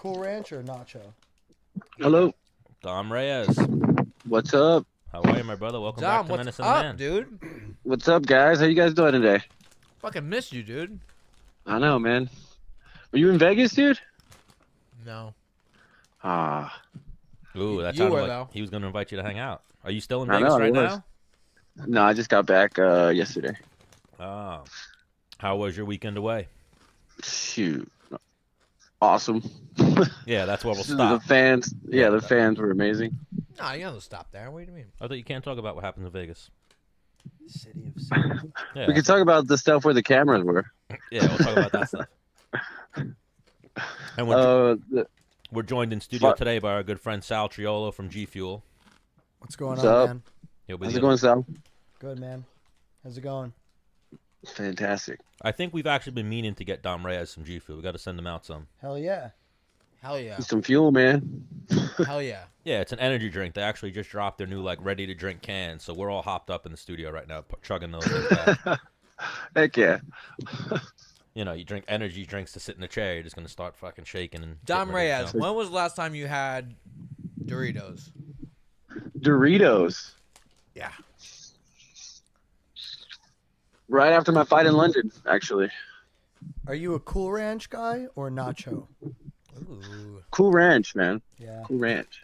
Cool Ranch or Nacho? Hello. Dom Reyes. What's up? How are you, my brother? Welcome back Dom, to what's Menace and The up, Man. dude? What's up, guys? How you guys doing today? Fucking missed you, dude. I know, man. Were you in Vegas, dude? No. Ah, Ooh, that You sounded were, like though. he was going to invite you to hang out. Are you still in I Vegas know, I right was. now? no, I just got back yesterday. Oh. How was your weekend away? Shoot, awesome. Yeah, that's where we'll The stop. fans, Yeah, the that- fans were amazing. No, you don't stop there. What do you mean? I thought you can't talk about what happens in Vegas. City of Sin. Yeah, We could talk about the stuff where the cameras were. yeah, we'll talk about that stuff. And we're joined in studio Fuck. today by our good friend Sal Triolo from G Fuel. What's going What's on, up? man? He'll be How's the it going, Sal? Good, man. How's it going? Fantastic. I think we've actually been meaning to get Dom Reyes some G Fuel. We got to send him out some. Hell yeah. Hell yeah. Some fuel, man. Hell yeah. Yeah, it's an energy drink. They actually just dropped their new ready to drink cans, so we're all hopped up in the studio right now, chugging those things back. Heck yeah. You know, you drink energy drinks to sit in a chair, you're just gonna start fucking shaking and. Dom getting ready to Reyes, jump. when was the last time you had Doritos? Doritos. Yeah. Right after my fight in London, actually. Are you a Cool Ranch guy or Nacho? Ooh. Cool Ranch, man. Yeah. Cool Ranch.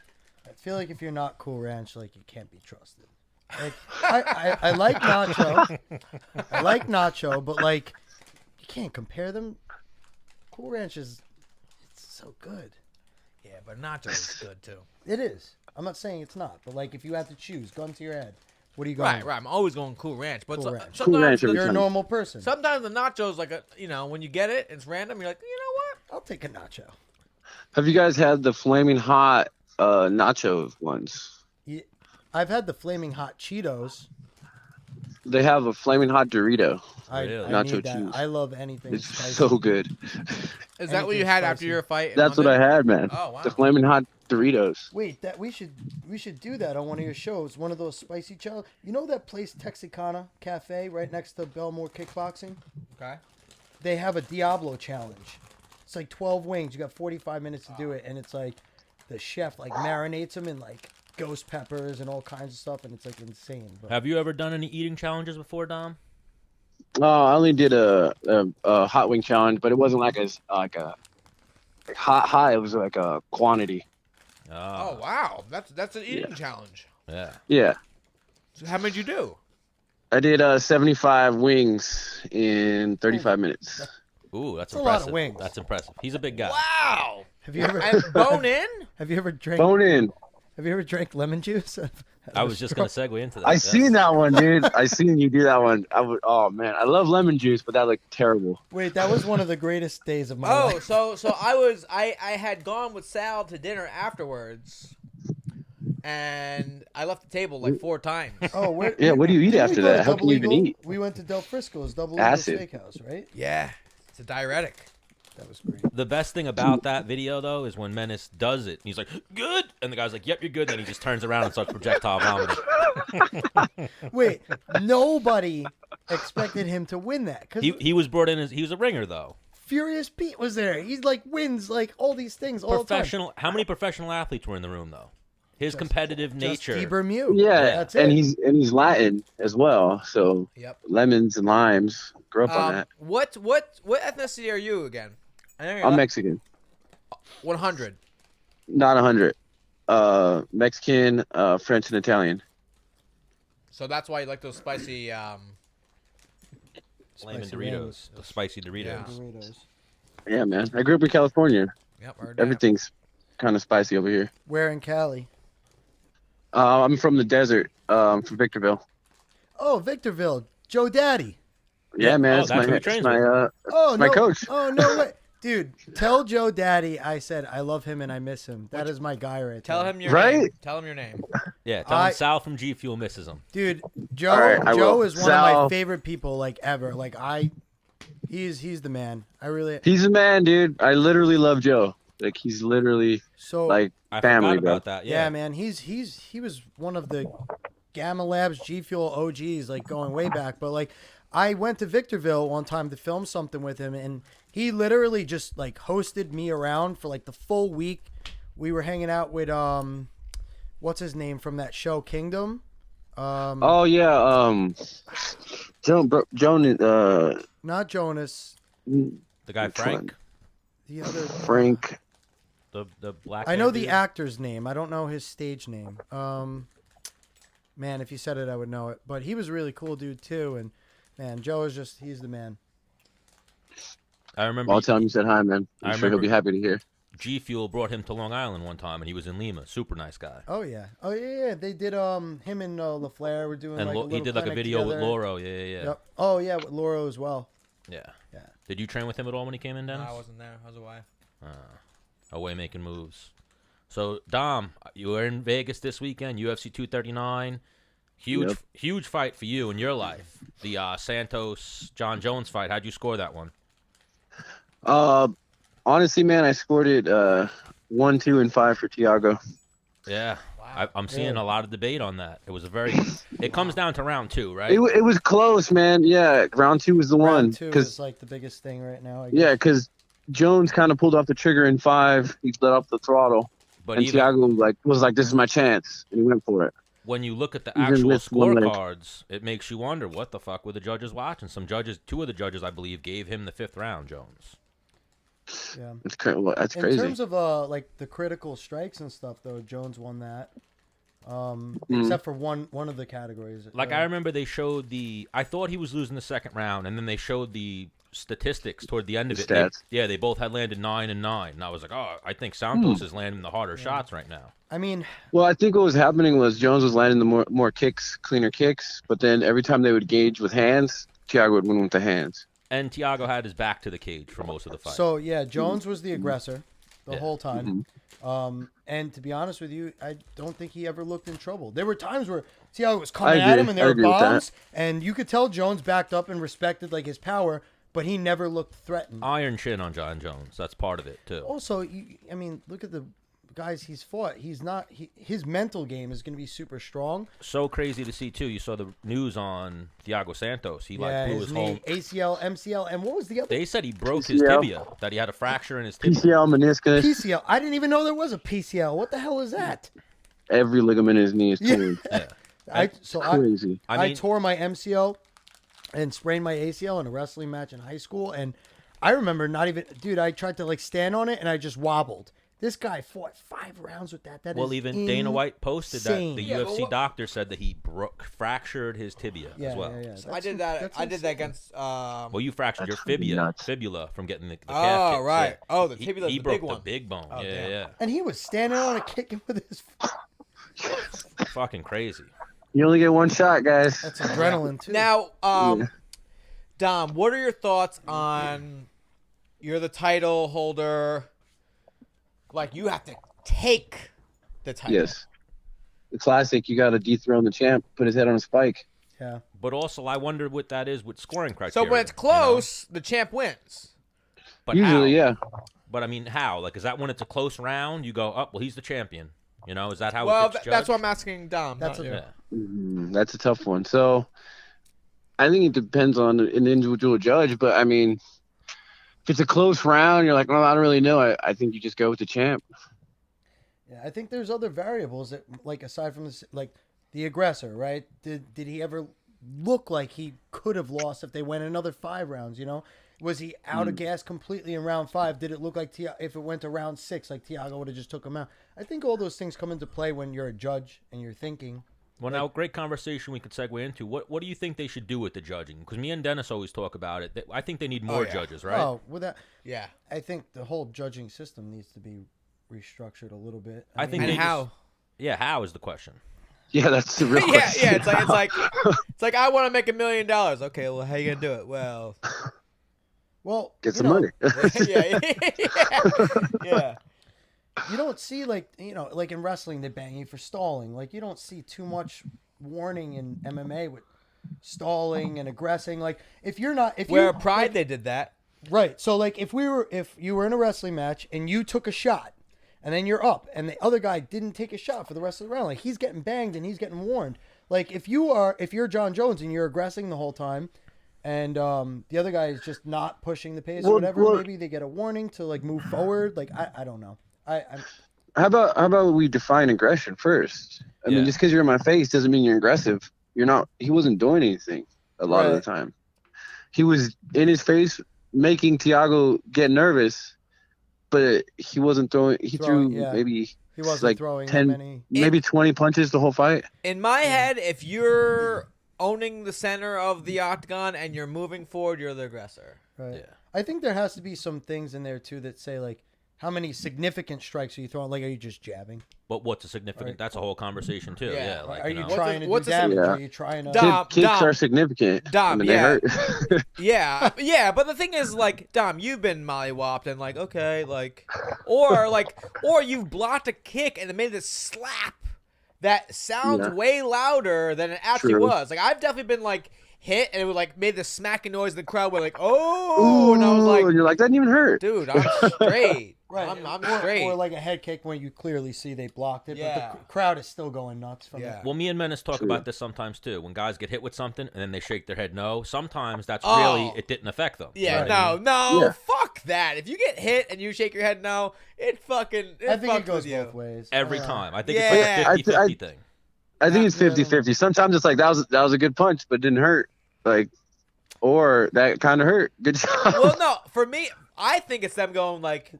I feel like if you're not Cool Ranch, like you can't be trusted. Like I like Nacho. I like Nacho, but like you can't compare them. Cool Ranch it's so good. Yeah, but Nacho is good too. It is. I'm not saying it's not, but like if you had to choose, gun to your head, what are you going? Right, right. I'm always going Cool Ranch, but Cool Ranch. Cool sometimes Ranch every You're a time. normal person. sometimes the nachos like when you get it, it's random. You're like, you know I'll take a nacho. Have you guys had the flaming hot nacho ones? I've had the flaming hot Cheetos. They have a flaming hot Dorito. I Really? Nacho need that. cheese. I love anything It's spicy. so good. what? Is that what you Anything had after spicy. your fight? in That's what I London? had, man. Oh wow. The flaming hot Doritos. Wait, that we should do that on one of your shows. One of those spicy challenge. You know that place Texicana Cafe right next to Belmore Kickboxing? Okay. They have a Diablo challenge. It's like 12 wings. You got 45 minutes to do it, and it's like the chef like marinates them in like ghost peppers and all kinds of stuff, and it's like insane. But Have you ever done any eating challenges before, Dom? Oh, I only did a hot wing challenge, but it wasn't like a hot high. It was like a quantity. Oh wow, that's an eating challenge. Yeah. Yeah, So how many did you do? I did 75 wings in 35 minutes. Ooh, that's That's a lot impressive. of wings. That's impressive. He's a big guy. Wow. have you ever And bone in? have you ever drank Bone in. have you ever drank lemon juice? I was just gonna segue into that. I Yes. seen that one, dude. I seen you do that one. Oh man, I love lemon juice, but that looked terrible. Wait, that was one of the greatest days of my Oh, life. so I had gone with Sal to dinner afterwards, and I left the table like 4 times. Oh, where, Yeah, what do you eat didn't we after go to that? How Double can you even Eagle? eat? We went to Del Frisco's Double Acid. Eagle Steakhouse, right? Yeah, it's a diuretic. That was great. The best thing about that video, though, is when Menace does it. He's like, good! And the guy's like, yep, you're good. Then he just turns around and starts projectile vomiting. Wait, nobody expected him to win that because He was brought in as, he was a ringer, though. Furious Pete was there. He's like wins like all these things all the time. Professional. How many professional athletes were in the room, though? His competitive nature. Just Bermue. Yeah, that's and it. he's Latin as well, so Yep. lemons and limes. Grew up on that. What ethnicity are you again? I know you're I'm not- Mexican, 100. not 100. Mexican, French, and Italian. So that's why you like those spicy. Flaming Spicy Doritos. wings. The spicy Doritos. Yeah. Doritos. Yeah, man. I grew up in California. Yep. I heard that. Everything's kind of spicy over here. Where in Cali? I'm from the desert, from Victorville. Oh, Victorville. Joe Daddy. Yeah, man. Oh, it's that's my, who he it's trains my with. Oh, my no. coach. Oh, no way. Dude, tell Joe Daddy I said I love him and I miss him. That is my guy right Tell there. him your Right? name. Tell him your name. Yeah, tell I- him Sal from G Fuel misses him. Dude, Joe All right, I Joe will. is one of my Sal. favorite people like ever. Like he's the man. I really He's a man, dude. I literally love Joe. Like he's literally so like I family, forgot bro. about that. yeah, Yeah, man. He was one of the Gamma Labs G Fuel OGs, like going way back. But like, I went to Victorville one time to film something with him, and He literally just like hosted me around for like the full week. We were hanging out with what's his name from that show Kingdom? Oh yeah, Joan, Not Jonas. The guy Which Frank, one? The other Frank. the black. I know the dude. actor's name. I don't know his stage name. Man, if you said it, I would know it. But he was a really cool dude too. And man, Joe is he's the man. I remember. I'll tell him you said hi, man. I I'm sure he'll remember- be happy to hear. G Fuel brought him to Long Island one time, and he was in Lima. Super nice guy. Oh yeah. Oh yeah. They did. Him and LaFleur were doing And like a he little did like a clinic video with together. Loro. Yeah. Yep. Oh yeah, with Lauro as well. Yeah. Yeah. Did you train with him at all when he came in, No, Dennis? I wasn't there. I was away. Away making moves. So Dom, you were in Vegas this weekend, UFC 239. Huge fight for you in your life. The Santos Jon Jones fight. How'd you score that one? Honestly, man, I scored it 1, 2, and 5 for Thiago. Yeah. Wow. I'm seeing a lot of debate on that. It was a very. It comes down to round 2, right? It was close, man. Yeah, round 2 was the one. Round 2 is like the biggest thing right now. I guess. Yeah, because Jones kind of pulled off the trigger in 5. He let off the throttle, But and even Thiago was like, "This is my chance," and he went for it. when you look at the even actual with one leg. scorecards, it makes you wonder what the fuck were the judges watching. Two of the judges, I believe, gave him the 5th round. Jones. Yeah. That's In crazy. terms of like the critical strikes and stuff, though, Jones won that. Except for one of the categories. Like I remember they showed I thought he was losing the 2nd round, and then they showed the statistics toward the end of The it. stats. They both had landed 9 and 9. And I was like, oh, I think Santos is landing the harder shots right now. I mean, Well, I think what was happening was Jones was landing the more kicks, cleaner kicks, but then every time they would gauge with hands, Thiago would win with the hands. And Thiago had his back to the cage for most of the fight. so yeah, Jones was the aggressor the whole time. Mm-hmm. And to be honest with you, I don't think he ever looked in trouble. There were times where Thiago was coming I at agree. him and I there were agree with that. bombs, and you could tell Jones backed up and respected like his power, but he never looked threatened. Iron chin on Jon Jones. That's part of it, too. Also, I mean, look at the guys he's fought. His mental game is going to be super strong. So crazy to see, too. You saw the news on Thiago Santos. He Yeah, blew his his knee, whole... ACL, MCL, and what was the other? They said he broke his PCL. tibia, that he had a fracture in his tibia. PCL, meniscus, PCL. I didn't even know there was a PCL. What the hell is that? every ligament in his knee is Yeah. torn. Yeah. Crazy. I tore my MCL and sprained my ACL in a wrestling match in high school, and I remember I tried to like stand on it and I just wobbled. This guy fought 5 rounds with that. That is Well, even Dana White posted that insane. the Yeah, but UFC what- doctor said that he fractured his tibia Yeah, as well. yeah, yeah. I did that. That's I did that insane. against. Well, you fractured That's your fucking nuts. fibula from getting the calf Oh, kicks, right. yeah. Oh, the tibia He is the broke big one. the big bone. Oh, yeah, damn. yeah. And he was standing on it, kicking with his. Fucking crazy. You only get one shot, guys. That's adrenaline too. Now, Yeah. Dom, what are your thoughts on you're the title holder? Like you have to take the title. Yes. The classic, you got to dethrone the champ, put his head on a spike. yeah. But also, I wonder what that is with scoring So criteria. when it's close, the champ wins. But Usually, how? yeah. But I mean, how? Like, is that when it's a close round? You go, well, he's the champion. You know, is that how Well, it gets that's judged? what I'm asking Dom. That's not a- you. Yeah. That's a tough one. So I think it depends on an individual judge, but I mean, if it's a close round, you're like, well, I don't really know. I think you just go with the champ. Yeah, I think there's other variables that, like, aside from this, like the aggressor, right? Did he ever look like he could have lost if they went another 5 rounds? You know, was he out of gas completely in round 5? Did it look like if it went to round 6, like Thiago would have just took him out? I think all those things come into play when you're a judge and you're thinking. Well, now, great conversation we could segue into. What do you think they should do with the judging? Because me and Dennis always talk about it. I think they need more yeah. judges, right? Oh, with that, Yeah. I think the whole judging system needs to be restructured a little bit. I think And they how? Yeah, how is the question? Yeah, that's the real yeah, question. yeah. It's like I want to make $1 million. Okay, well, how you gonna do it? Well, Well, Get you some know, money. yeah. You don't see like in wrestling they bang you for stalling. Like you don't see too much warning in MMA with stalling and aggressing. Like if Where Pride they did that. right. So like if you were in a wrestling match and you took a shot and then you're up and the other guy didn't take a shot for the rest of the round, like he's getting banged and he's getting warned. Like if you're Jon Jones and you're aggressing the whole time, and the other guy is just not pushing the pace or whatever. Maybe they get a warning to like move forward. Like I don't know. How about we define aggression first? I mean, just because you're in my face doesn't mean you're aggressive. You're not. He wasn't doing anything a lot of the time. He was in his face, making Thiago get nervous, but he wasn't throwing. He threw maybe. He wasn't like throwing 10, maybe 20 punches the whole fight. In my head, if you're owning the center of the octagon and you're moving forward, you're the aggressor. Right. Yeah. I think there has to be some things in there too that say like, how many significant strikes are you throwing? Like, are you just jabbing? But what's a significant? Right. That's a whole conversation too. Yeah. Like, are you trying to do damage? Are you trying to? Kicks are significant. Dom, they hurt. yeah. But the thing is, like, Dom, you've been mollywopped and like, okay, like, or you've blocked a kick and it made this slap that sounds way louder than it actually was. Like, I've definitely been like hit and it would like made the smacking noise in the crowd. We're like, oh, and I was like, and you're like, that didn't even hurt, dude. I'm straight. Right, I'm straight. Or like a head kick when you clearly see they blocked it, but the crowd is still going nuts from it. Well, me and Menace talk about this sometimes too. When guys get hit with something and then they shake their head no, sometimes that's really it didn't affect them. Yeah, fuck that. If you get hit and you shake your head no, I think it goes both ways. Every time. I think it's like a 50-50 thing. I think it's 50-50. Sometimes it's like that was a good punch, but it didn't hurt. Like, or that kind of hurt. Good job. Well, no, for me, I think it's them going like,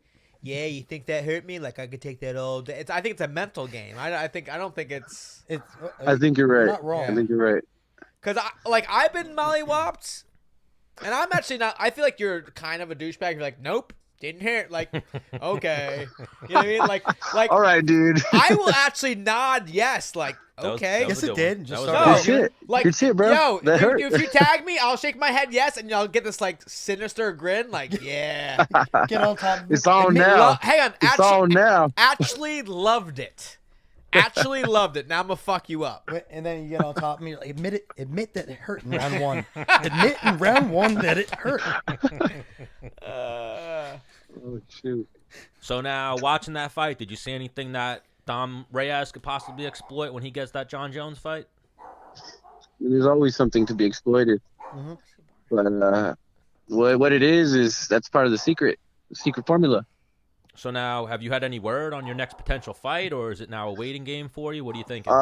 yeah, you think that hurt me? Like I could take that all day. I think it's a mental game. I don't think it's. I think you're right. Not wrong. I think you're right. Because I've been mollywopped, and I'm actually not. I feel like you're kind of a douchebag. You're like, nope, didn't hurt. Like, okay, you know what I mean? Like, all right, dude. I will actually nod yes. Like, okay, yes, it did. Just good shit. Like, good shit, bro. Yo, if you tag me, I'll shake my head yes, and I'll get this like sinister grin. Like, yeah, get on top. It's on now. Hang on, it's on now. Actually loved it. Actually loved it. Now I'm gonna fuck you up. And then you get on top of me. Like, admit that it hurt in round one. Admit in round one that it hurt. Oh shoot. So now, watching that fight, did you see anything that Dom Reyes could possibly exploit when he gets that Jon Jones fight? There's always something to be exploited. Mm-hmm. But what it is that's part of the secret formula. So now, have you had any word on your next potential fight, or is it now a waiting game for you? What are you thinking?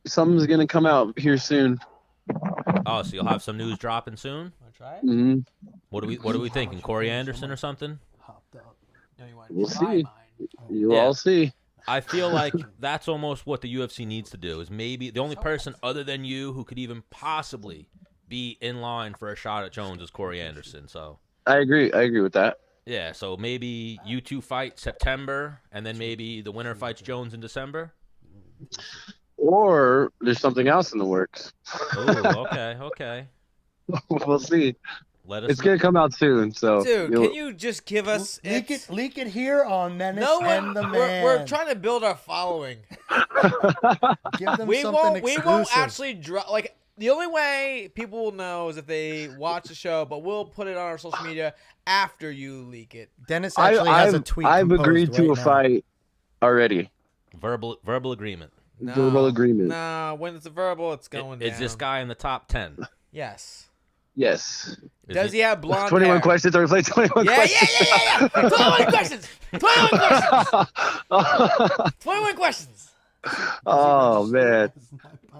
Something's gonna come out here soon. Oh, so you'll have some news dropping soon? Wanna try it? Mm-hmm. What are we thinking? Corey Anderson or something? We'll see. You'll all see. I feel like that's almost what the UFC needs to do. Is maybe the only person other than you who could even possibly be in line for a shot at Jones is Corey Anderson. So I agree with that. Yeah, so maybe you two fight September, and then maybe the winner fights Jones in December? Or there's something else in the works. Oh, okay. We'll see. It's going to come out soon. So, dude, can you just give us... Leak it here on Menace and The Man. We're trying to build our following. Give them something exclusive. We won't actually drop... Like, the only way people will know is if they watch the show, but we'll put it on our social media after you leak it. Dennis actually has a tweet. I've agreed to a fight already. Verbal agreement. No, verbal agreement. No, when it's a verbal, it's going down. Is this guy in the top 10? Yes. Yes. Does he have blonde 21 hair? questions. Are we playing 21 questions? Yeah. 21 questions. 21 questions. Oh, man.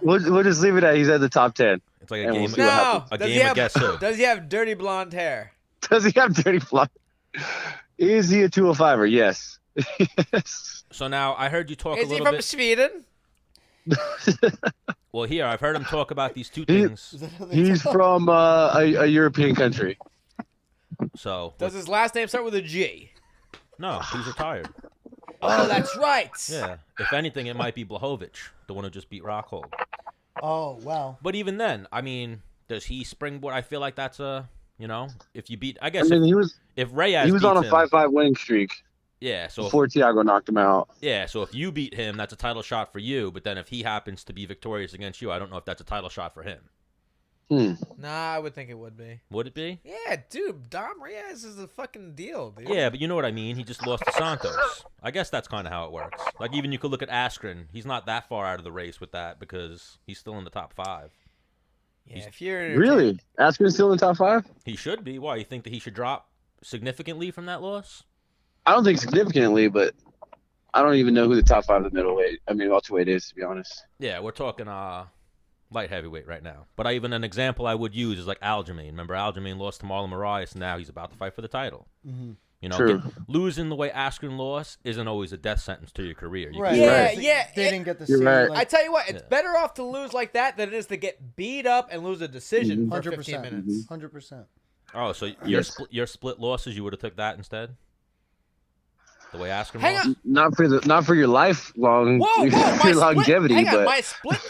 We'll just leave it at he's at the top 10. It's like a game. A game of guess who. Does he have dirty blonde hair? Does he have dirty blonde? Is he a 205er? Yes. Yes. So now I heard you talk a little bit. Is he from Sweden? Well, here I've heard him talk about these two things. He's from a European country. So does his last name start with a G? No, he's retired. Oh, that's right. Yeah. If anything, it might be Blachowicz, the one who just beat Rockhold. Oh, wow. But even then, I mean, does he springboard? I feel like that's if you beat, I guess. If Reyes, he was on a 5-5 winning streak. Yeah, so before Thiago knocked him out. Yeah, so if you beat him, that's a title shot for you. But then if he happens to be victorious against you, I don't know if that's a title shot for him. Nah, I would think it would be. Would it be? Yeah, dude, Dom Reyes is a fucking deal, dude. Yeah, but you know what I mean. He just lost to Santos. I guess that's kind of how it works. Like even you could look at Askren. He's not that far out of the race with that because he's still in the top 5. Yeah, if you're Really? Askren's still in the top 5? He should be. Why? You think that he should drop significantly from that loss? I don't think significantly, but I don't even know who the top 5 of the welterweight is, to be honest. Yeah, we're talking light heavyweight right now. But even an example I would use is like Aljamain. Remember, Aljamain lost to Marlon Moraes, and now he's about to fight for the title. Mm-hmm. You know, True. losing the way Askren lost isn't always a death sentence to your career. You Right. can- Yeah, Right. yeah. They didn't get to You're see. right. Like, I tell you what, it's Yeah. better off to lose like that than it is to get beat up and lose a decision for 15 minutes. 100%. Oh, so your split losses, you would have took that instead? The way Askren Hang lost? on. Not for your lifelong Whoa, your longevity, hang on, but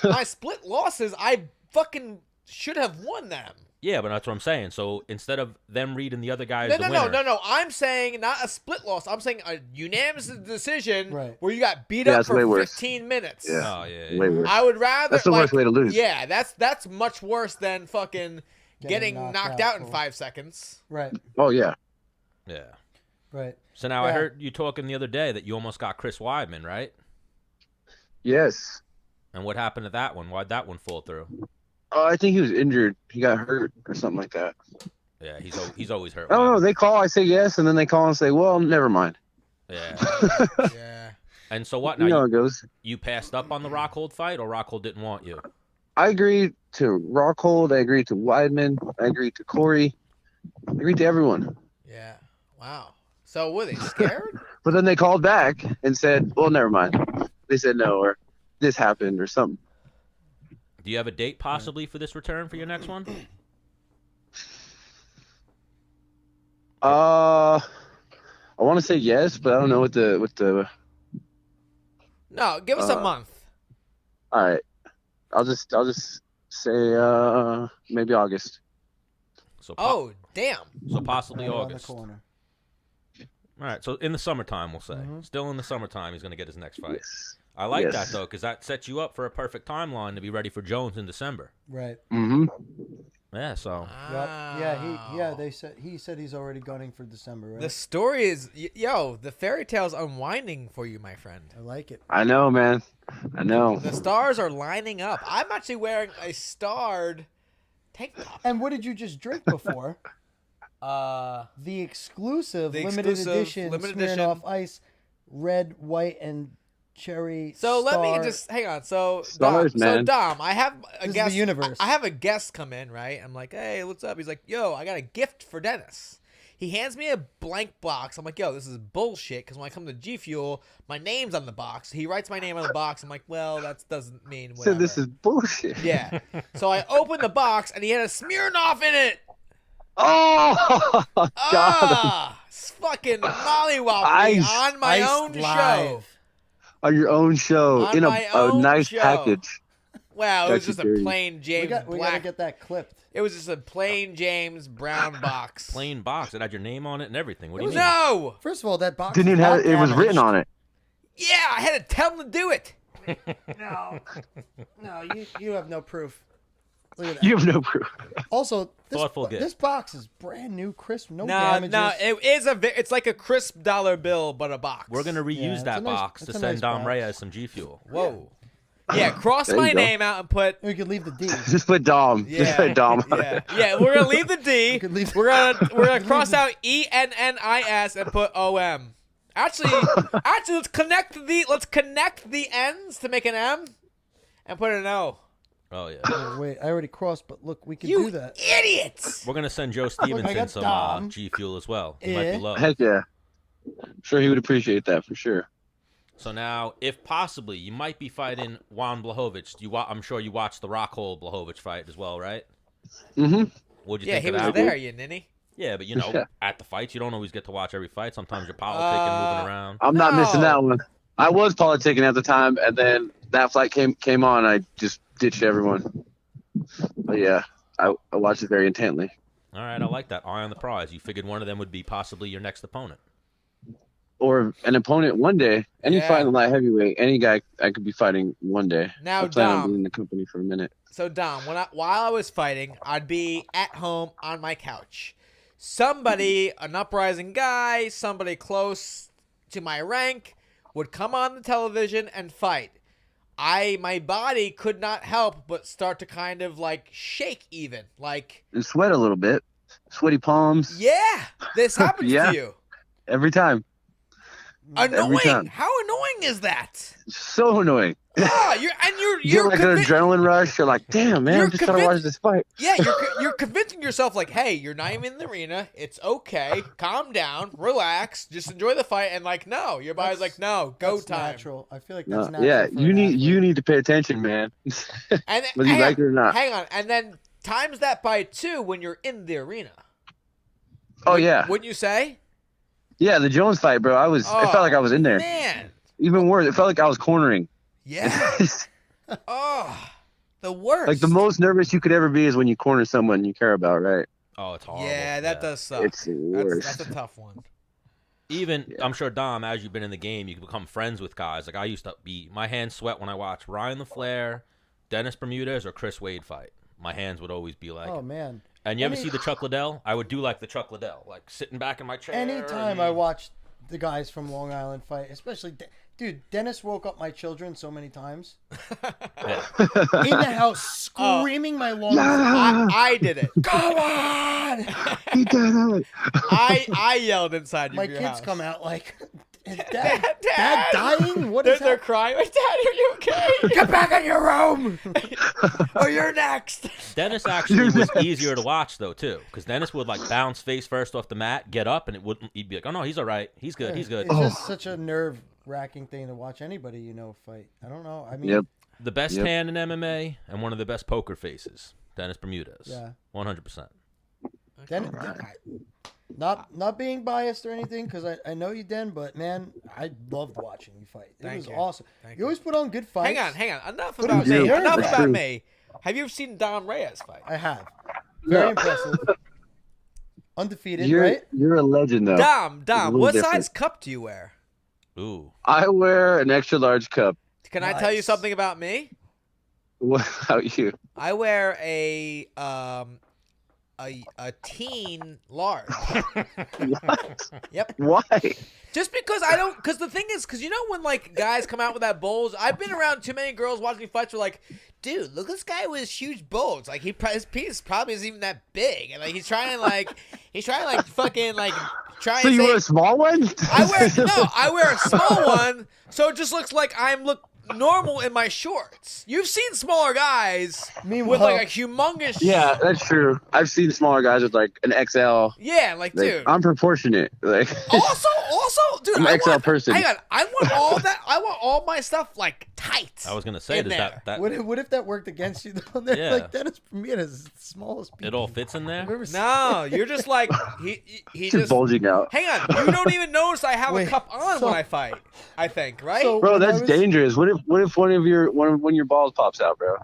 my split losses, I fucking should have won them. Yeah, but that's what I'm saying. So instead of them reading the other guy as No, the no, winner, no, no, no. I'm saying not a split loss. I'm saying a unanimous decision Right. where you got beat Yeah, up that's way for worse. 15 minutes. Yeah. Oh yeah. way worse. I would rather. That's the worst way to lose. Yeah, that's much worse than fucking getting knocked out in for- 5 seconds. Right. Oh yeah. Yeah. Right. So now I Yeah. heard you talking the other day that you almost got Chris Weidman, right? Yes. And what happened to that one? Why'd that one fall through? Oh, I think he was injured. He got hurt or something like that. Yeah, he's always hurt. I don't know. Weidman. They call, I say yes, and then they call and say, well, never mind. Yeah. Yeah. And so what? You know Now how it goes. you passed up on the Rockhold fight, or Rockhold didn't want you? I agreed to Rockhold. I agreed to Weidman. I agreed to Corey. I agreed to everyone. Yeah. Wow. So were they scared? But then they called back and said, well, never mind. They said no, or this happened, or something. Do you have a date possibly for this return for your next one? I want to say yes, but I don't know what the. No, give us a month. All right, I'll just say maybe August. So Oh, damn. so possibly Right around the August. corner. All right, so in the summertime, we'll say. Mhm. Still in the summertime, he's going to get his next fight. Yes. I like Yes. that, though, because that sets you up for a perfect timeline to be ready for Jones in December. Right. Mm-hmm. Yeah, so. Yep. Yeah. Wow. He said he's already gunning for December. Right. The story is, the fairy tale's unwinding for you, my friend. I like it. I know, man. I know. The stars are lining up. I'm actually wearing a starred tank top. And what did you just drink before? The exclusive limited edition Smirnoff Ice, red, white, and cherry. So let me Star. just hang on. So Stars, Dom, man. I have a This is guest. the universe. I have a guest come in, right? I'm like, hey, what's up? He's like, yo, I got a gift for Dennis. He hands me a blank box. I'm like, yo, this is bullshit. Because when I come to G Fuel, my name's on the box. He writes my name on the box. I'm like, well, that doesn't mean whatever. So this is bullshit. Yeah. So I opened the box and he had a Smirnoff in it. Oh, God. Ah, it's fucking mollywop me Ice. on my Iced own show. live. On your own show, On in my a own nice show. package. Wow, it was That's just a dirty. plain James We gotta Black. get that clipped. It was just a plain James Brown box. Plain box. It had your name on it and everything. What do you mean? No. First of all, that box Didn't is even have not it was written damaged. on it. Yeah, I had to tell him to do it. No, you have no proof. Look at that. You have no proof. Also, Thoughtful gift. this box is brand new, crisp, no No, damages. no, it's like a crisp dollar bill, but a box. We're going to reuse it's that a nice- box it's to a send nice Dom box. Reyes some G Fuel. Whoa. Yeah, cross There you my go. name out and put. We could leave the D. Just put Dom. Yeah, Just put Dom. yeah. We're gonna leave the D. We could leave- We're gonna cross out ENNIS and put OM. Actually, let's connect the N's to make an M, and put an O. Oh, yeah. Oh, wait, I already crossed, but look, we could You do that. idiots! We're going to send Joe Stevenson got some Dom. G Fuel as well. He might Yeah. be low. Heck yeah. I'm sure he would appreciate that for sure. So now, if possibly, you might be fighting Juan Blachowicz. I'm sure you watched the Rockhold Blachowicz fight as well, right? Mm-hmm. What'd you Yeah, think he of was that? there, you ninny. Yeah, but you know, Yeah. at the fights, you don't always get to watch every fight. Sometimes you're politicking, moving around. I'm not missing No. that one. I was politicking at the time, and then that flight came on. I just ditched everyone. But yeah, I watched it very intently. All right, I like that. Eye on the prize. You figured one of them would be possibly your next opponent. Or an opponent one day. Any Yeah. fight in the light heavyweight, any guy I could be fighting one day. Now, I plan on Dom. being in the company for a minute. So Dom, while I was fighting, I'd be at home on my couch. Somebody, an uprising guy, somebody close to my rank, would come on the television and fight. my body could not help but start to kind of like shake even. Like And sweat a little bit. Sweaty palms. yeah, this happens Yeah. to you. Every time. Annoying. time. How annoying is that? So annoying. Ah, You you're get like an adrenaline rush. You're like, damn, man, You're I'm just trying to watch this fight. Yeah, you're convincing yourself like, hey, you're not even in the arena. It's okay. Calm down, relax, just enjoy the fight. And like, no, your body's like, no, go That's time. natural. I feel like No, that's natural. yeah, for you an need athlete. you need to pay attention, man. And Whether you like it or not. hang on, and then times that by 2 when you're in the arena. Oh yeah, Wouldn't you say? yeah. The Jones fight, bro. It felt like I was in there. Man, Even worse, it felt like I was cornering. yeah. Oh, the worst. Like the most nervous you could ever be is when you corner someone you care about, right? Oh, it's horrible. Yeah, that does suck. It's the worst. That's a tough one. Even I'm sure Dom, as you've been in the game, you can become friends with guys. Like I used to be, my hands sweat when I watched Ryan LaFleur, Dennis Bermudez, or Chris Wade fight. My hands would always be like. Oh man. And you ever see the Chuck Liddell? I would do like the Chuck Liddell, like sitting back in my chair. Anytime I watch the guys from Long Island fight, especially, dude, Dennis woke up my children so many times. Yeah. In the house, screaming my lungs. I did it. Go on! He did it. I yelled inside My your kids house. come out like, is Dad, Dad dying? What they're, is they're that? crying. Like, Dad, are you okay? Get back in your room! Oh, you're next. Dennis actually was easier to watch though too, because Dennis would like bounce face first off the mat, get up, and it wouldn't. He'd be like, "Oh no, he's all right. He's good. He's good." It's just such a nerve-wracking thing to watch anybody fight. I don't know. I mean, Yep. The best hand in MMA and one of the best poker faces, Dennis Bermudez. Yeah. 100%. Not being biased or anything, because I know you, Den, but man, I loved watching you fight. It Thank was you. awesome. Thank You always put on good fights. Hang on. Enough But about it was me. nerve Enough wracking. about me. Have you ever seen Don Reyes fight? I have. Very impressive. Undefeated, You're right? you're a legend though. Dom, little what different. size cup do you wear? Ooh. I wear an extra large cup. Can I tell you Nice. something about me? What about you? I wear a teen large. What? Yep. Why? Just because I don't, because the thing is, because you know when like guys come out with that bulge, I've been around too many girls watching fights who are like, dude, look at this guy with his huge bulge. Like his penis probably isn't even that big, and like he's trying to fucking like try So and you say. wear a small one? I wear a small one, so it just looks like I'm normal in my shorts. You've seen smaller guys with like a humongous. Yeah, that's true. I've seen smaller guys with like an XL. Yeah, like Like, dude. I'm proportionate. Like Also, dude, I'm I an XL want, person. Hang on, I want all that. I want all my stuff like tight. I was gonna say, in does there. that What if that worked against you though? They're Yeah. like Dennis Bermudez is the smallest people it all fits in I've there? ever seen. No, you're just like he just just. bulging out. Hang on, you don't even notice I have a Wait, cup on so- when I fight. I think, right? So- Bro, when I that's was- dangerous. What if one of your balls pops out, bro?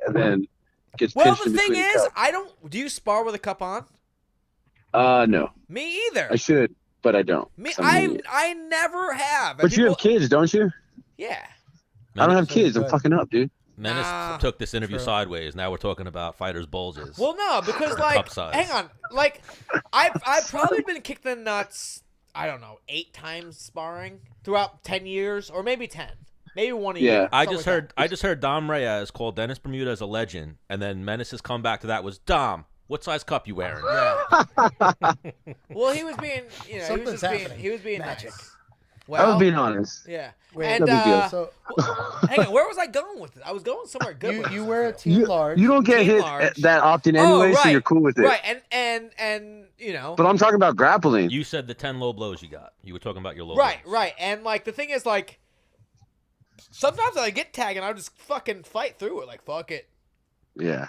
And then gets well, pinched the in thing between is, the I don't. Do you spar with a cup on? cup. No. Me either. I should, but I don't. Me, I'm an idiot. I never have. And But you have people- kids, don't you? Yeah. I don't have so kids. I'm good. fucking up, dude. Menace Nah. took this interview True. sideways. Now we're talking about fighters' bulges. Well, no, because Cup like, size. hang on, like, I've probably been kicked in the nuts. I don't know, 8 times sparring throughout 10 years, or maybe 10, maybe one a Yeah. year. I something just like heard Dom Reyes called Dennis Bermudez a legend, and then Menace's comeback to that was, Dom, what size cup you wearing? that. Well, he was being, Something's happening. he was being Magic. nice. I Well, was being honest. yeah. Wait, and no big deal. So hang on, where was I going with it? I was going somewhere good. with you this, wear I a feel. team large. You don't get Team hit large. that often anyway, so you're cool with it. Right, and you know. But I'm talking about grappling. You said the 10 low blows you got. You were talking about your low Right, blows. right. And like the thing is like sometimes I get tagged and I'll just fucking fight through it, like fuck it. Yeah.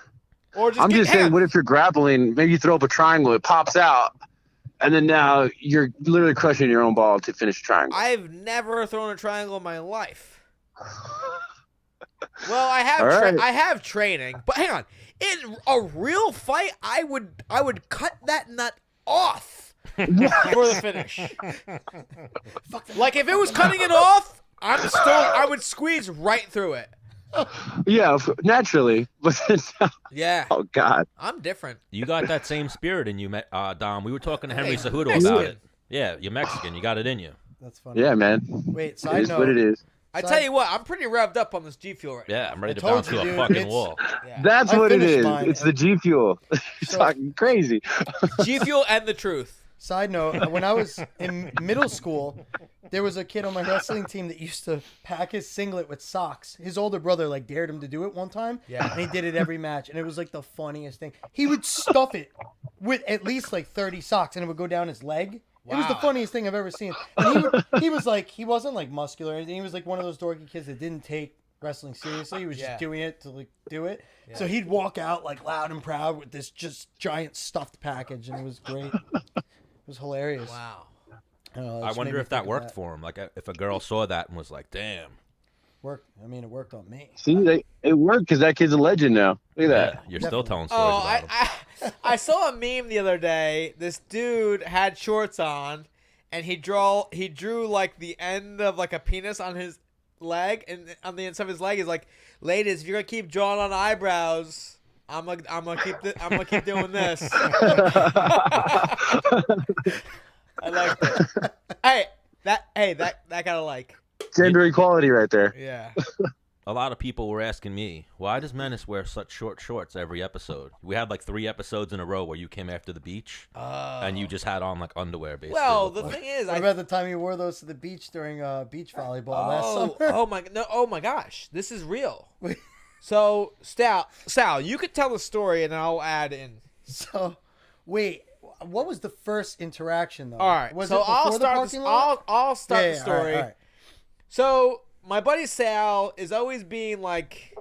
Or just I'm just hang saying, on. what if you're grappling? Maybe you throw up a triangle, it pops out, and then now you're literally crushing your own ball to finish a triangle. I've never thrown a triangle in my life. Well, I have All right. I have training, but hang on. In a real fight, I would cut that nut off for the finish. Like if it was cutting it off, I would squeeze right through it. Yeah, naturally. But then, Yeah, oh god, I'm different. You got that same spirit in you, Dom. We were talking to Henry Hey, Cejudo Mexican. about it. Yeah, you're Mexican. You got it in you. That's funny. yeah, man. Wait, It side is what it note. is. I tell you what, I'm pretty revved up on this G Fuel right now. Yeah, I'm ready to told bounce you, to a dude, fucking it's- wall. Yeah. That's I what it finished is. mine. It's the G Fuel. You're talking crazy. G Fuel and the truth. Side note, when I was in middle school, there was a kid on my wrestling team that used to pack his singlet with socks. His older brother like dared him to do it one time, Yeah. and he did it every match, and it was like the funniest thing. He would stuff it with at least like 30 socks, and it would go down his leg. It was the Wow. funniest thing I've ever seen. And he was like, he wasn't like muscular or anything. He was like one of those dorky kids that didn't take wrestling seriously. He was Yeah. just doing it to like do it. Yeah. So he'd walk out like loud and proud with this just giant stuffed package, and it was great. It was hilarious. Wow. I don't know, it I just wonder made me if that think of worked for him. Like, if a girl saw that and was like, "Damn, Worked. I mean, it worked on me. See, it worked because that kid's a legend now. Look at that. yeah, you're still telling stories Oh, about him." I saw a meme the other day. This dude had shorts on, and he drew like the end of like a penis on his leg, and on the inside of his leg is like, "Ladies, if you're gonna keep drawing on eyebrows, I'm gonna keep doing this." I like that. That got a like. Gender equality right there. Yeah. A lot of people were asking me, why does Menace wear such short shorts every episode? We had like 3 episodes in a row where you came after the beach, and you just had on like underwear, basically. Well, the thing is, What about the time you wore those to the beach during beach volleyball last summer? oh my gosh, this is real. So, Sal, you could tell the story, and I'll add in. So, wait, what was the first interaction though? All right, Was so it I'll before the start. parking lot? I'll start Yeah, the yeah, story. all right. So my buddy Sal is always being like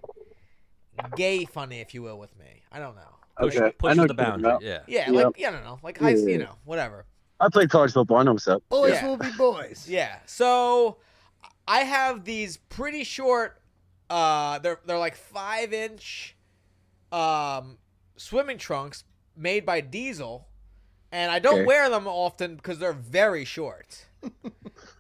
gay funny, if you will, with me. I don't know. Okay. I pushes know the what you're talking boundary. about. Yeah. Yeah, Yeah. like I don't know, like Yeah. whatever. I played college football. I know what's up. Boys Yeah. will be boys. Yeah. So I have these pretty short. They're like 5-inch swimming trunks made by Diesel, and I don't Okay. wear them often because they're very short.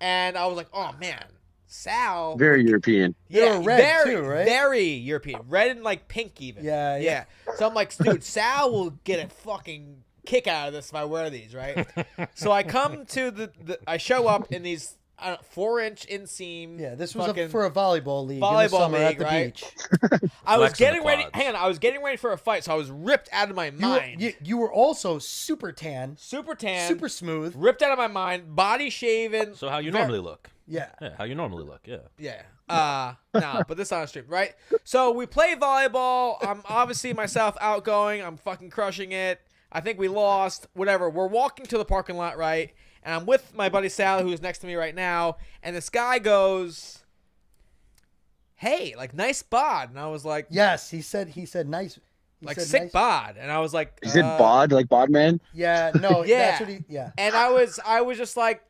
And I was like, oh man, Sal. Very European. They were red, very, too, right? Very European, red and like pink even. Yeah. So I'm like, dude, Sal will get a fucking kick out of this if I wear these, right? So I come to I show up in these 4-inch inseam. Yeah, this was fucking for a volleyball league in the volleyball summer league, at the right? beach. I was Flexing the getting ready. quads. Hang on, I was getting ready for a fight, so I was ripped out of my mind. You were also super tan, Super tan, super smooth. ripped out of my mind, body shaven. So how you Ver- normally look? Yeah. Yeah, how you normally look. Yeah. Yeah. No, but this on stream, right? So we play volleyball. I'm obviously myself outgoing. I'm fucking crushing it. I think we lost. Whatever. We're walking to the parking lot, right? And I'm with my buddy Sal, who's next to me right now. And this guy goes, "Hey, like nice bod." And I was like, Yes, he said nice. He like said sick nice. bod. And I was like, Is it bod, like bod man? Yeah, no, Yeah. that's what yeah. And I was just like,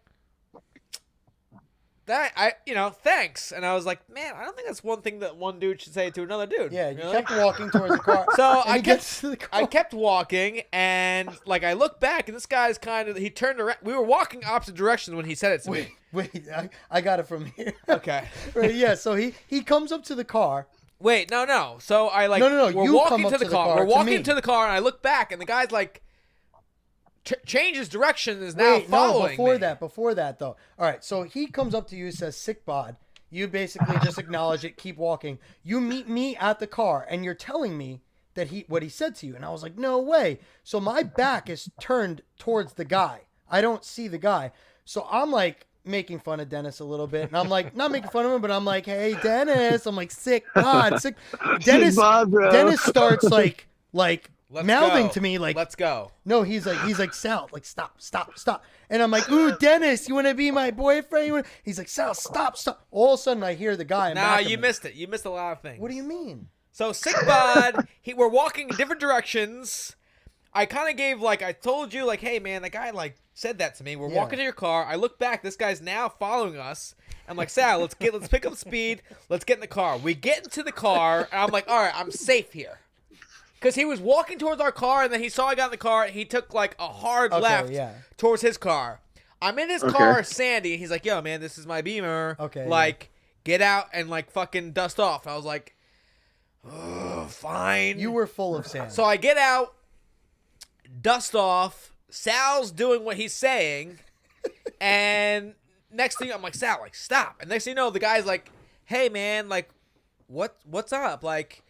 thanks. And I was like, man, I don't think that's one thing that one dude should say to another dude. Yeah, you Really? kept walking towards the car. So and I he kept gets to the car. I kept walking, and like I look back, and this guy's he turned around. We were walking opposite directions when he said it to me. Wait, I got it from here. Okay. Right, yeah, so he comes up to the car. Wait, no. So I like No, we're you walking come up to the to the car. car We're to walking me. to the car, and I look back, and the guy's like changes direction, is now Wait, following me. before that though. All right, so he comes up to you, says sick bod. You basically just acknowledge it, keep walking. You meet me at the car, and you're telling me that what he said to you, and I was like, no way. So my back is turned towards the guy. I don't see the guy, so I'm like making fun of Dennis a little bit, and I'm like not making fun of him, but I'm like, hey Dennis, I'm like sick bod, sick. Dennis, Sick bod, bro. Dennis starts like Let's mouthing go. to me like, Let's go. no, he's like Sal, like stop. And I'm like, ooh, Dennis, you want to be my boyfriend? He's like, Sal, stop. All of a sudden, I hear the guy. Nah, you missed it. You missed a lot of things. What do you mean? So sick bod, we're walking in different directions. I kind of gave I told you hey man, that guy said that to me. We're Yeah. walking to your car. I look back. This guy's now following us. I'm like, Sal, let's pick up speed. Let's get in the car. We get into the car, and I'm like, all right, I'm safe here. Because he was walking towards our car, and then he saw I got in the car. He took a hard left yeah. towards his car. I'm in his car, Sandy, and he's like, yo, man, this is my Beamer. Okay, Get out and fucking dust off. I was like, oh, fine. You were full of sand. So I get out, dust off. Sal's doing what he's saying, and next thing I'm like, Sal, stop. And next thing you know, the guy's hey man, like, what's up? Like,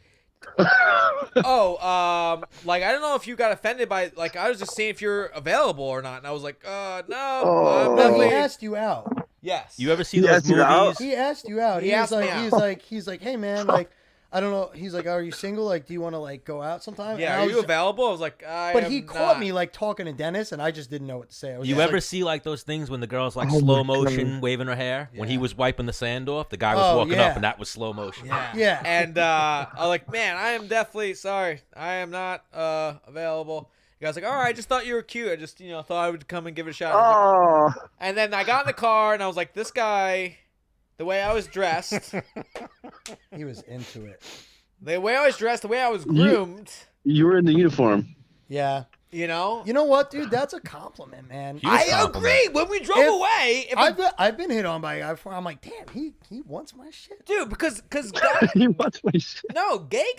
oh, like I don't know if you got offended by like I was just seeing if you're available or not, and I was like, no, Oh. I'm No, he definitely asked you out. yes. You ever see He those asked you out? movies? He asked you out. He asked me out. He's like, hey man, like, I don't know. He's like, are you single? Like, do you want to like go out sometime? Yeah, And I are was you available? I was like, But he am caught not. me like talking to Dennis, and I just didn't know what to say. I was You just ever like, see like those things when the girl's like Oh slow my God. motion waving her hair? When he Yeah. was wiping the sand off, the guy was Oh, walking yeah. up and that was slow motion. Yeah. Yeah. And I was like, man, I am definitely sorry. I am not available. The guy's like, all right, I just thought you were cute. I just, thought I would come and give it a shot. Oh, And then I got in the car and I was like, this guy, the way I was dressed, He was into it. the way I was dressed, the way I was groomed, you were in the uniform. Yeah. you know. You know what, dude? That's a compliment, man. Huge I compliment. agree. When we drove If- away, I've been hit on by a guy before. I'm like, damn, he wants my shit. dude, because He wants my shit. gay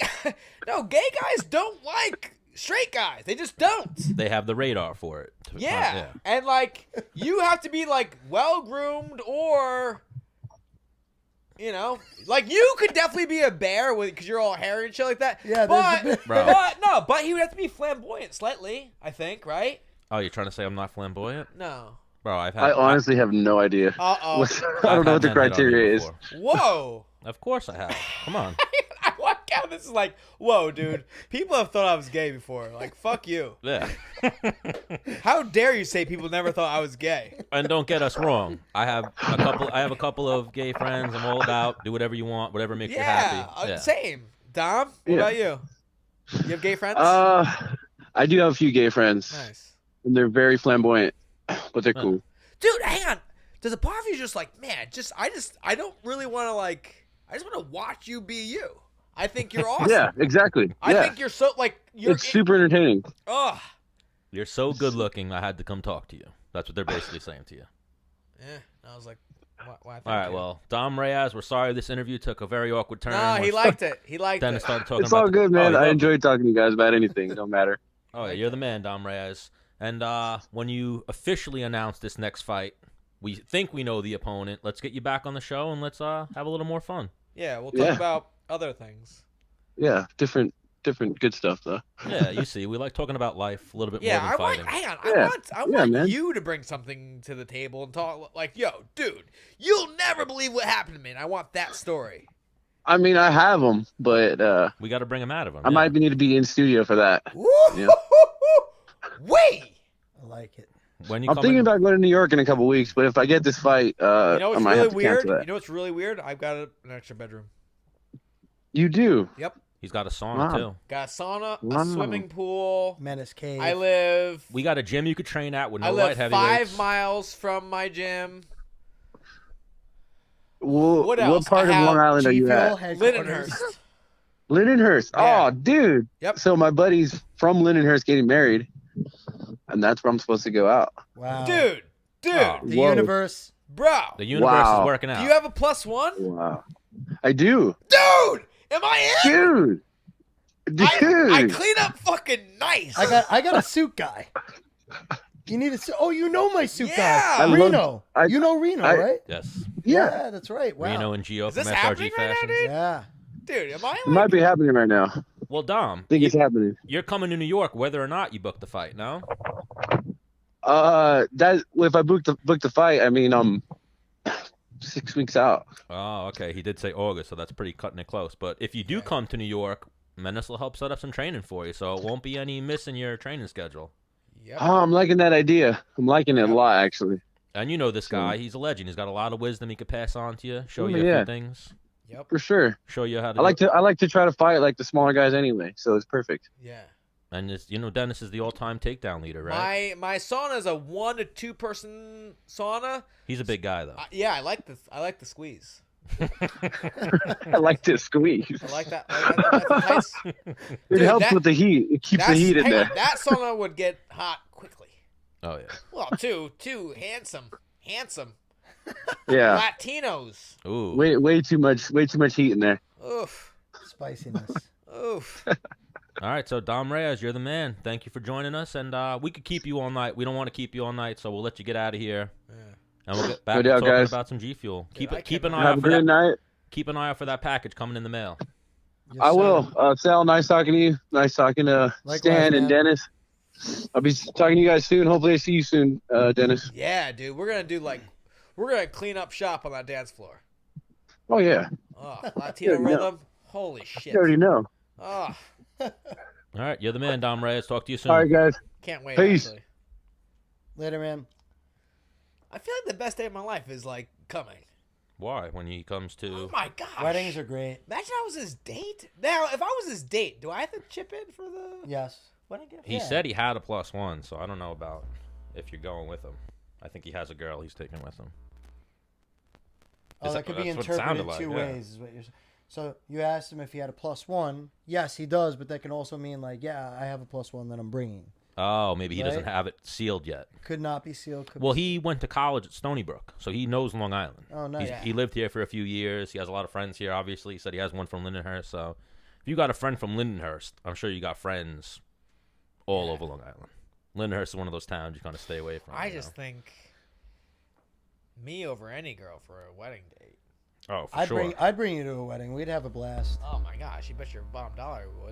guys don't like straight guys. They just don't. They have the radar for it. Yeah. And like you have to be like well groomed or like you could definitely be a bear because you're all hairy and shit like that. Yeah, but there's a Bro. but he would have to be flamboyant slightly, I think, right? Oh, you're trying to say I'm not flamboyant? No. Bro, I've had I honestly have no idea. Uh-oh. I don't know what the criteria is. Whoa. Of course I have. Come on. I walk out. This is like, whoa, dude. People have thought I was gay before. Like, fuck you. Yeah. How dare you say people never thought I was gay? And don't get us wrong. I have a couple of gay friends. I'm all about do whatever you want, whatever makes you happy. Same. Dom, what Yeah. about you? You have gay friends? I do have a few gay friends, Nice. and they're very flamboyant, but they're cool. Dude, hang on. Does a part of you just like, man, I don't really want to like, I just want to watch you be you. I think you're awesome. Yeah, exactly. I yeah. think you're so like you're. It's super entertaining. Ugh. You're so good looking, I had to come talk to you. That's what they're basically saying to you. I was like, why? All right, well, Dom Reyes, we're sorry this interview took a very awkward turn. No, he liked it. He liked Dennis it. started talking It's about all good, man. Oh, I he enjoy talking to you guys about anything. It don't matter. Oh, yeah, you're the man, Dom Reyes. And when you officially announce this next fight, we think we know the opponent. Let's get you back on the show and let's have a little more fun. Yeah, we'll talk Yeah. about other things. Yeah, different good stuff though. Yeah, you see, we like talking about life a little bit Yeah, more than fighting. hang on. Yeah. I want man. you to bring something to the table and talk like, yo, dude, you'll never believe what happened to me. And I want that story. I mean, I have them, but We got to bring him out of him. I might need to be in studio for that. Woo! Yeah. Wait. I like it. When you I'm come thinking in, about going to New York in a couple weeks, but if I get this fight, You know I what's might really have to weird? cancel that. You know what's really weird? I've got an extra bedroom. You do? Yep. he's got a sauna Wow. too. Got a sauna, Wow. a swimming pool. Menace Cave. I live. We got a gym you could train at with I no live light 5 heavyweights. miles from my gym. Well, What else? What part I of have Long Island are G you Fuel at? headquarters. Lindenhurst. Lindenhurst. Yeah. Oh, dude. Yep. So my buddy's from Lindenhurst getting married, and that's where I'm supposed to go out. Wow. Dude. Oh. The Whoa. universe. Bro. The universe Wow. is working out. Do you have a +1? Wow. I do. Dude! Am I in? Dude. Dude. I clean up fucking nice. I got a suit guy. You need a suit. Oh, you know my suit Yeah. guy. I love- Reno. I- you know Reno, I- right? Yes. yeah. That's right. Wow. Reno and Gio Is from this SRG happening right now, Fashions. dude? Yeah. Dude, am I It like... might be happening right now. Well, Dom, I think it's happening. you're coming to New York whether or not you book the fight, no? That if I book the fight, I mean 6 weeks out. Oh, okay. He did say August, so that's pretty cutting it close. But if you do come to New York, Menace will help set up some training for you, so it won't be any miss in your training schedule. Yep. Oh, I'm liking that idea. I'm liking it a lot, actually. And you know this guy, he's a legend. He's got a lot of wisdom he could pass on to you, show Oh, you a yeah. few things, Yep. For sure. show you how to I like do it. to try to fight like the smaller guys anyway, so it's perfect. Yeah. And it's, Dennis is the all-time takedown leader, right? My sauna is a 1 to 2 person sauna. He's a big guy, though. Yeah, I like this. I like the squeeze. I like to squeeze. I like that. That's nice. It Dude, helps that- with the heat. It keeps the heat in hang there. on, that sauna would get hot quickly. Oh, yeah. Well, two handsome Yeah. Latinos. Ooh. Way too much heat in there. Oof. Spiciness. Oof. All right, so Dom Reyes, you're the man. Thank you for joining us, and we could keep you all night. We don't want to keep you all night, so we'll let you get out of here, Yeah. and we'll get back No to doubt, talking guys. about some G Fuel. Dude, I Keep an cannot- eye out Have a for good that. night. keep an eye out for that package coming in the mail. Yes, I sir. will. Sal, nice talking to you. Nice talking to Likewise, Stan and man. Dennis. I'll be talking to you guys soon. Hopefully I see you soon, Dennis. Yeah, dude. We're gonna clean up shop on that dance floor. Oh, yeah. Oh, Latino Good, no. rhythm. Holy shit. You already know. Oh, All right, you're the man, Dom Reyes. Talk to you soon. All right, guys. can't wait. Peace. Actually. Later, man. I feel like the best day of my life is like coming. Why? When he comes to Oh my gosh. Weddings are great. Imagine I was his date. Now, if I was his date, do I have to chip in for the Yes. wedding gift? He said he had a +1, so I don't know about if you're going with him. I think he has a girl he's taking with him. Oh, Is that could be that's what it interpreted sounded like, two yeah. ways. Is what you're saying. So you asked him if he had a +1. Yes, he does, but that can also mean like, yeah, I have a +1 that I'm bringing. Oh, maybe he doesn't Right? have it sealed yet. Could not be sealed. Could Well, be he went to college at Stony Brook, so he knows Long Island. Oh, nice. He lived here for a few years. He has a lot of friends here, obviously. He said he has one from Lindenhurst. So if you got a friend from Lindenhurst, I'm sure you got friends all over Long Island. Lindenhurst is one of those towns you kind of stay away from. I you just think me over any girl for a wedding date. know? Oh, for sure. I'd bring you to a wedding. We'd have a blast. Oh my gosh, you bet your bottom dollar we would.